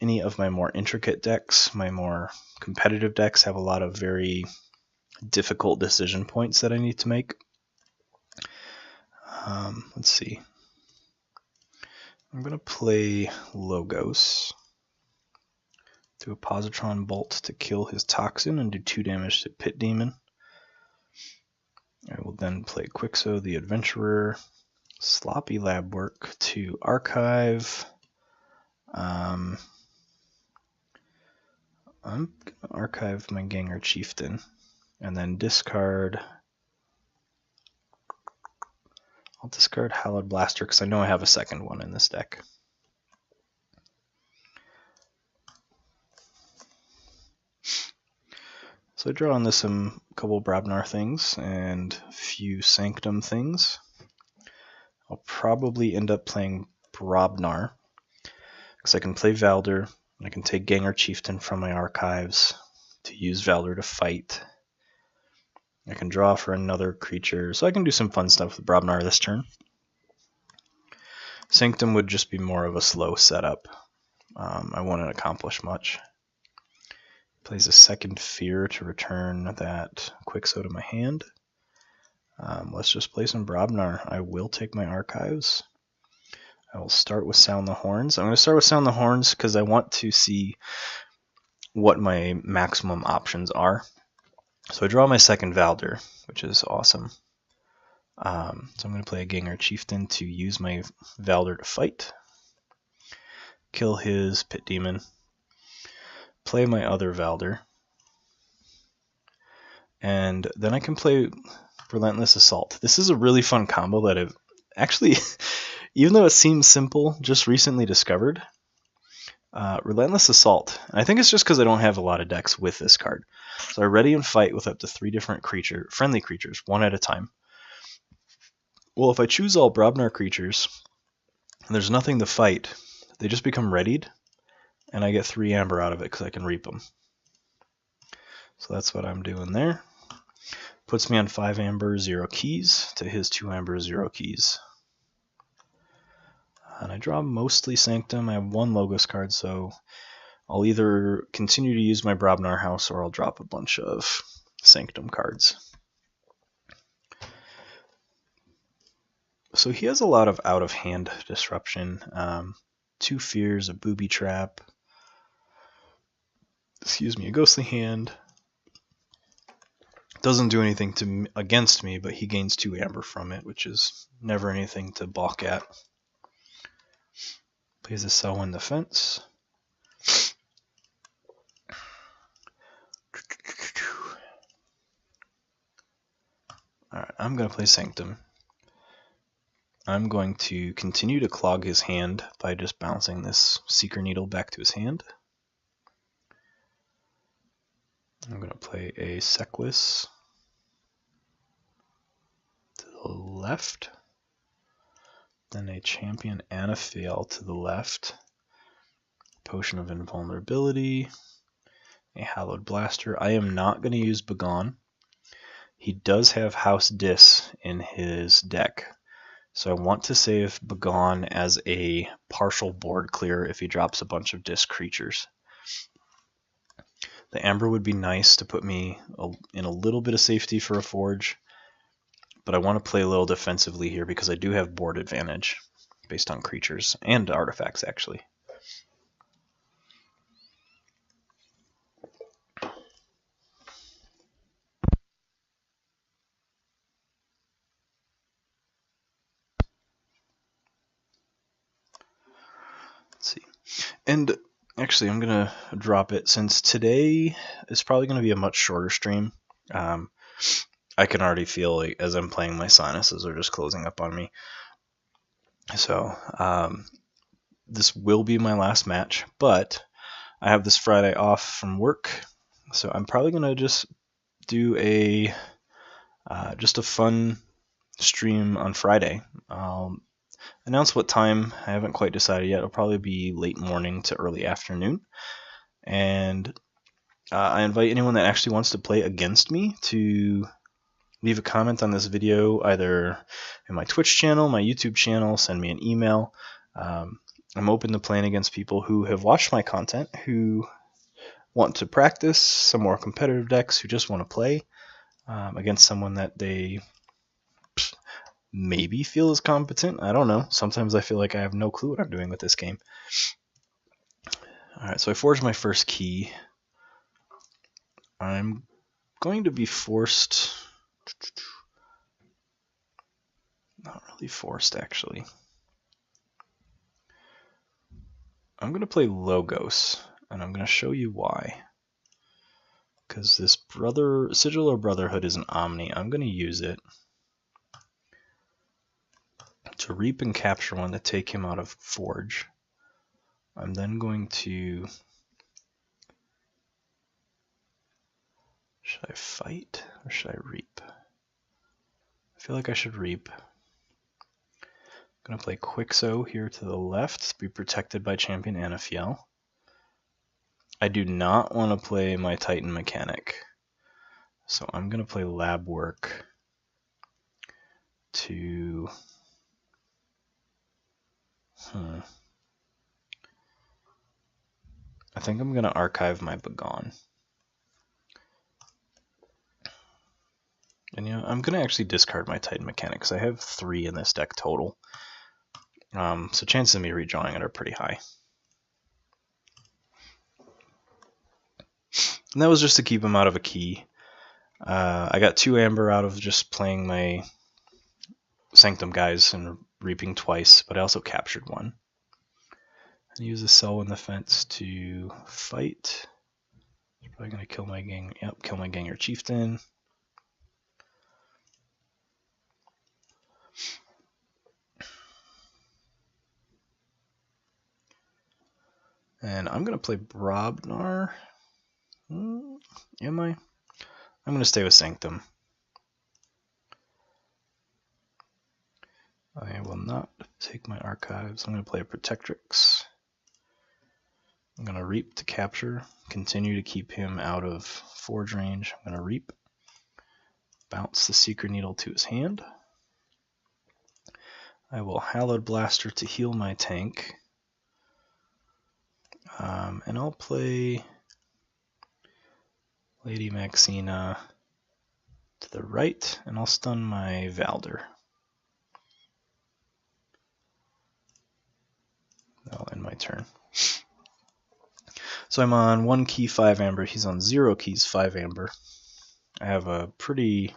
any of my more intricate decks. My more competitive decks have a lot of very difficult decision points that I need to make. Let's see. I'm going to play Logos. Do a Positron Bolt to kill his Toxin and do 2 damage to Pit Demon. I will then play Quixo the Adventurer. Sloppy Lab Work to Archive. I'm going to archive my Ganger Chieftain and then discard. I'll discard Hallowed Blaster because I know I have a second one in this deck. So I draw on this couple Brobnar things and a few Sanctum things. I'll probably end up playing Brobnar because I can play Valder. I can take Ganger Chieftain from my archives to use Valder to fight. I can draw for another creature, so I can do some fun stuff with Brobnar this turn. Sanctum would just be more of a slow setup. I wouldn't accomplish much. Plays a second Fear to return that Quixo to my hand. Let's just play some Brobnar. I will take my archives. I will start with Sound the Horns. I'm going to start with Sound the Horns because I want to see what my maximum options are. So I draw my second Valder, which is awesome. So I'm going to play a Ganger Chieftain to use my Valder to fight. Kill his Pit Demon. Play my other Valder. And then I can play Relentless Assault. This is a really fun combo that I've actually, even though it seems simple, just recently discovered. Relentless Assault. And I think it's just because I don't have a lot of decks with this card. So I ready and fight with up to 3 different friendly creatures, one at a time. Well, if I choose all Brobnar creatures, and there's nothing to fight, they just become readied, and I get 3 amber out of it because I can reap them. So that's what I'm doing there. Puts me on 5 amber, 0 keys, to his 2 amber, 0 keys. And I draw mostly Sanctum. I have 1 Logos card, so I'll either continue to use my Brobnar house or I'll drop a bunch of Sanctum cards. So he has a lot of out-of-hand disruption. 2 Fears, a Booby Trap, a Ghostly Hand. Doesn't do anything against me, but he gains 2 amber from it, which is never anything to balk at. Plays a Selwyn Defense. Alright, I'm going to play Sanctum. I'm going to continue to clog his hand by just bouncing this Seeker Needle back to his hand. I'm going to play a Sequus to the left. Then a Champion Anaphael to the left. Potion of Invulnerability. A Hallowed Blaster. I am not going to use Begone. He does have House Dis in his deck. So I want to save Begone as a partial board clear if he drops a bunch of Dis creatures. The Amber would be nice to put me in a little bit of safety for a Forge. But I want to play a little defensively here because I do have board advantage based on creatures and artifacts, actually. And actually, I'm going to drop it since today is probably going to be a much shorter stream. I can already feel like as I'm playing, my sinuses are just closing up on me. So this will be my last match, but I have this Friday off from work, so I'm probably going to just do a fun stream on Friday. I'll announce what time. I haven't quite decided yet. It'll probably be late morning to early afternoon. And I invite anyone that actually wants to play against me to leave a comment on this video, either in my Twitch channel, my YouTube channel, send me an email. I'm open to playing against people who have watched my content, who want to practice some more competitive decks, who just want to play against someone that they maybe feel is competent. I don't know. Sometimes I feel like I have no clue what I'm doing with this game. Alright, so I forged my first key. I'm going to be forced... Not really forced, actually. I'm going to play Logos, and I'm going to show you why. Because this Sigil of Brotherhood is an Omni. I'm going to use it to reap and capture one to take him out of Forge. I'm then going to... Should I fight or should I reap? I feel like I should reap. I'm going to play Quixo here to the left to be protected by Champion Anafiel. I do not want to play my Titan Mechanic, so I'm going to play Lab Work to... I think I'm going to archive my Begone. And I'm going to actually discard my Titan Mechanic because I have 3 in this deck total. So chances of me redrawing it are pretty high. And that was just to keep him out of a key. I got 2 Amber out of just playing my Sanctum guys and reaping twice, but I also captured 1. And use a Cell in the Fence to fight. It's probably going to kill my gang. Yep, kill my Ganger Chieftain. And I'm going to play Brobnar. Am I? I'm going to stay with Sanctum. I will not take my archives. I'm going to play a Protectrix. I'm going to reap to capture. Continue to keep him out of Forge range. I'm going to reap. Bounce the Secret Needle to his hand. I will Hallowed Blaster to heal my tank. And I'll play Lady Maxina to the right, and I'll stun my Valder. That'll end my turn. So I'm on 1 key, 5 Amber. He's on 0 keys, 5 Amber. I have a pretty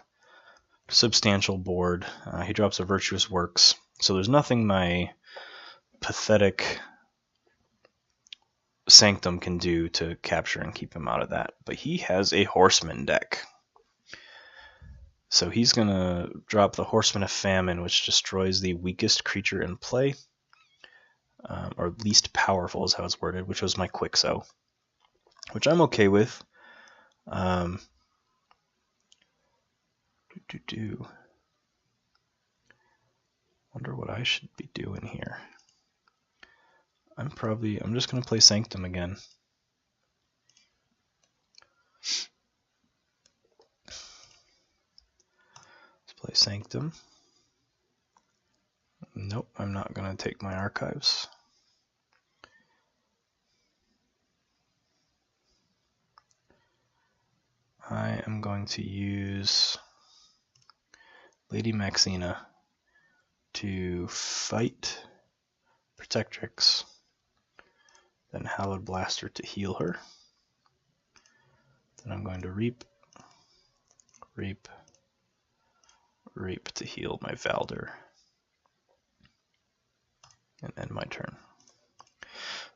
substantial board. He drops a Virtuous Works, so there's nothing my pathetic Sanctum can do to capture and keep him out of that. But he has a Horseman deck. So he's going to drop the Horseman of Famine, which destroys the weakest creature in play. Or least powerful is how it's worded, which was my Quixo. Which I'm okay with. Wonder what I should be doing here. I'm just going to play Sanctum again. Let's play Sanctum. Nope, I'm not going to take my archives. I am going to use Lady Maxina to fight Protectrix, then Hallowed Blaster to heal her. Then I'm going to reap, reap, reap to heal my Valder, and end my turn.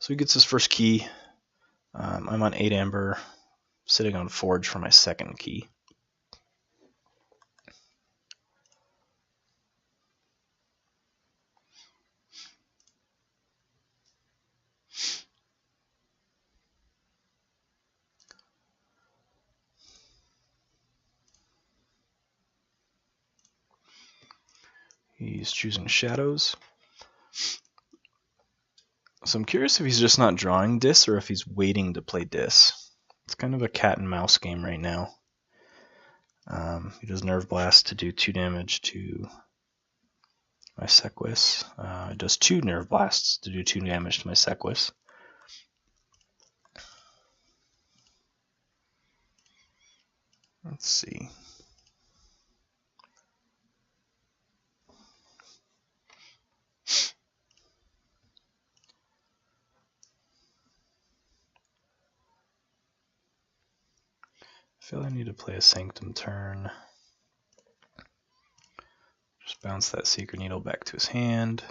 So he gets his first key. I'm on 8 amber, sitting on forge for my second key. He's choosing shadows. So I'm curious if he's just not drawing Dis or if he's waiting to play Dis. It's kind of a cat and mouse game right now. He does Nerve Blast to do 2 damage to my Sequus. It does 2 Nerve Blasts to do 2 damage to my Sequus. Let's see. I feel I need to play a Sanctum turn. Just bounce that Secret Needle back to his hand.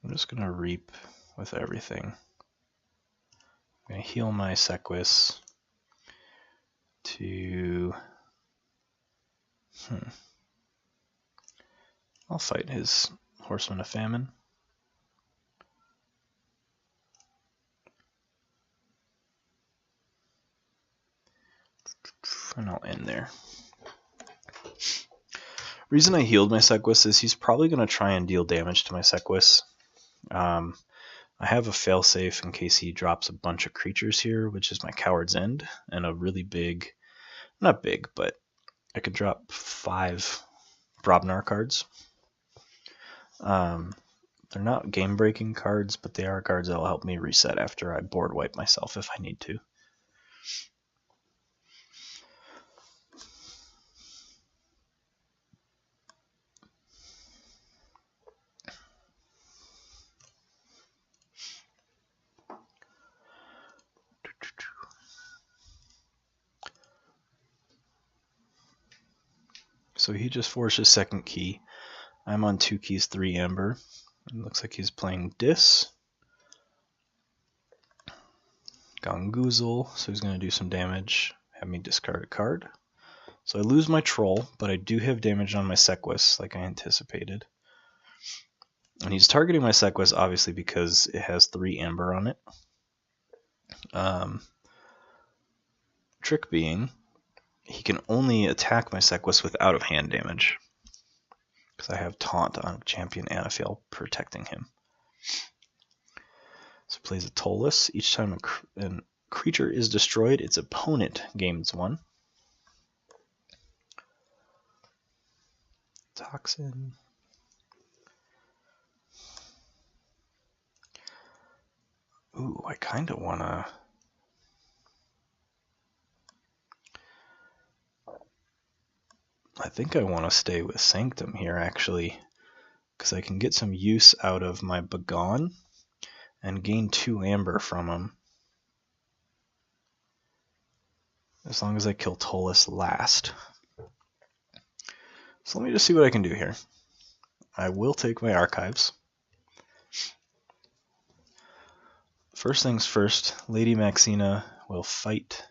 I'm just going to reap with everything. I'm going to heal my Sequus to... I'll fight his Horseman of Famine. And I'll end there. Reason I healed my Sequus is he's probably going to try and deal damage to my Sequus. I have a failsafe in case he drops a bunch of creatures here, which is my Coward's End, and a really big, not big, but I could drop 5 Brobnar cards. They're not game-breaking cards, but they are cards that will help me reset after I board wipe myself if I need to. So he just forced his second key. I'm on 2 keys, 3 amber. It looks like he's playing Dis. Gongoozle, so he's going to do some damage, have me discard a card. So I lose my Troll, but I do have damage on my Sequus, like I anticipated. And he's targeting my Sequus, obviously, because it has 3 amber on it. Trick being, he can only attack my Sequus with out-of-hand damage, because I have Taunt on Champion Anaphiel protecting him. So he plays a Tolus. Each time a creature is destroyed, its opponent gains 1. Toxin. Ooh, I kind of want to... I think I want to stay with Sanctum here, actually, because I can get some use out of my Begone and gain 2 amber from him. As long as I kill Tolus last. So let me just see what I can do here. I will take my archives. First things first, Lady Maxina will fight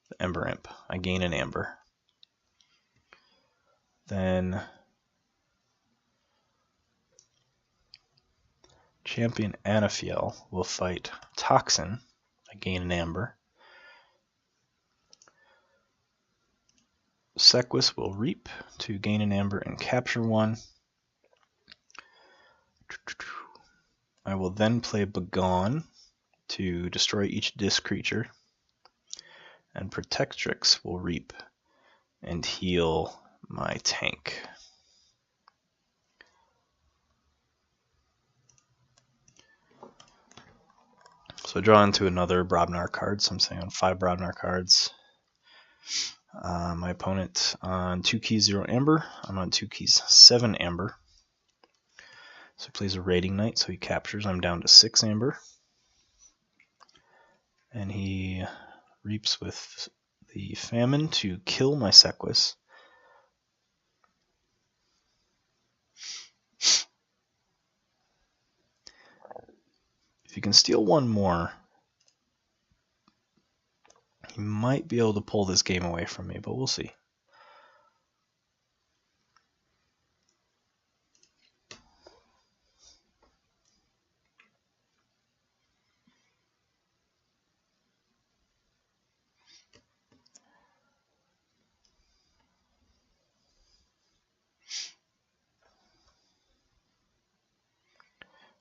the Ember Imp. I gain an amber. Then Champion Anaphiel will fight Toxin. I gain an amber. Sequus will reap to gain an amber and capture 1. I will then play Begone to destroy each Dis creature. And Protectrix will reap and heal my tank. So I draw into another Brobnar card, so I'm sitting on 5 Brobnar cards. My opponent on 2 keys, 0 amber. I'm on 2 keys, 7 amber. So he plays a Raiding Knight, so he captures. I'm down to 6 amber. And he reaps with the Famine to kill my Sequus. If you can steal one more, he might be able to pull this game away from me, but we'll see.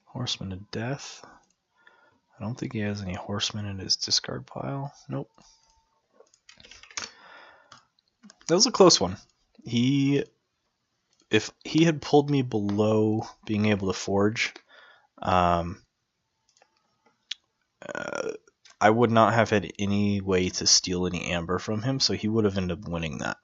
Horseman of Death. I don't think he has any horsemen in his discard pile. Nope. That was a close one. If he had pulled me below being able to forge, I would not have had any way to steal any amber from him, so he would have ended up winning that.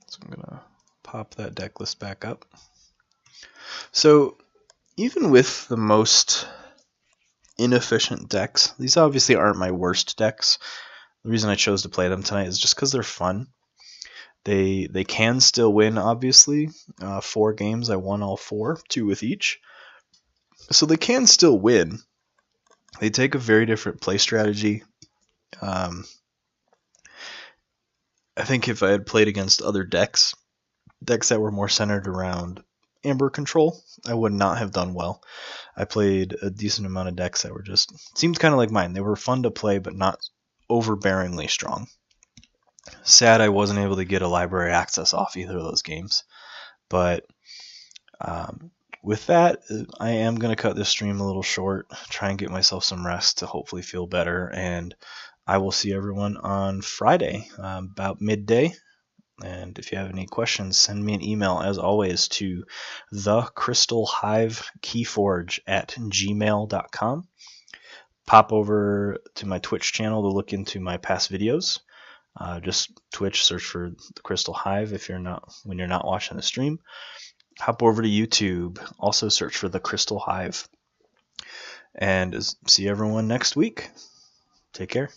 So I'm going to pop that deck list back up. So even with the most inefficient decks, these obviously aren't my worst decks. The reason I chose to play them tonight is just because they're fun. They can still win, obviously. 4 games, I won all 4, 2 with each. So they can still win. They take a very different play strategy. I think if I had played against other decks that were more centered around amber control, I would not have done well. I played a decent amount of decks that were just, seemed kind of like mine. They were fun to play, but not overbearingly strong. Sad I wasn't able to get a library access off either of those games. But with that, I am going to cut this stream a little short, try and get myself some rest to hopefully feel better, and I will see everyone on Friday about midday. And if you have any questions, send me an email, as always, to thecrystalhivekeyforge@gmail.com. Pop over to my Twitch channel to look into my past videos. Just Twitch, search for the Crystal Hive when you're not watching the stream. Hop over to YouTube, also search for the Crystal Hive. And see everyone next week. Take care.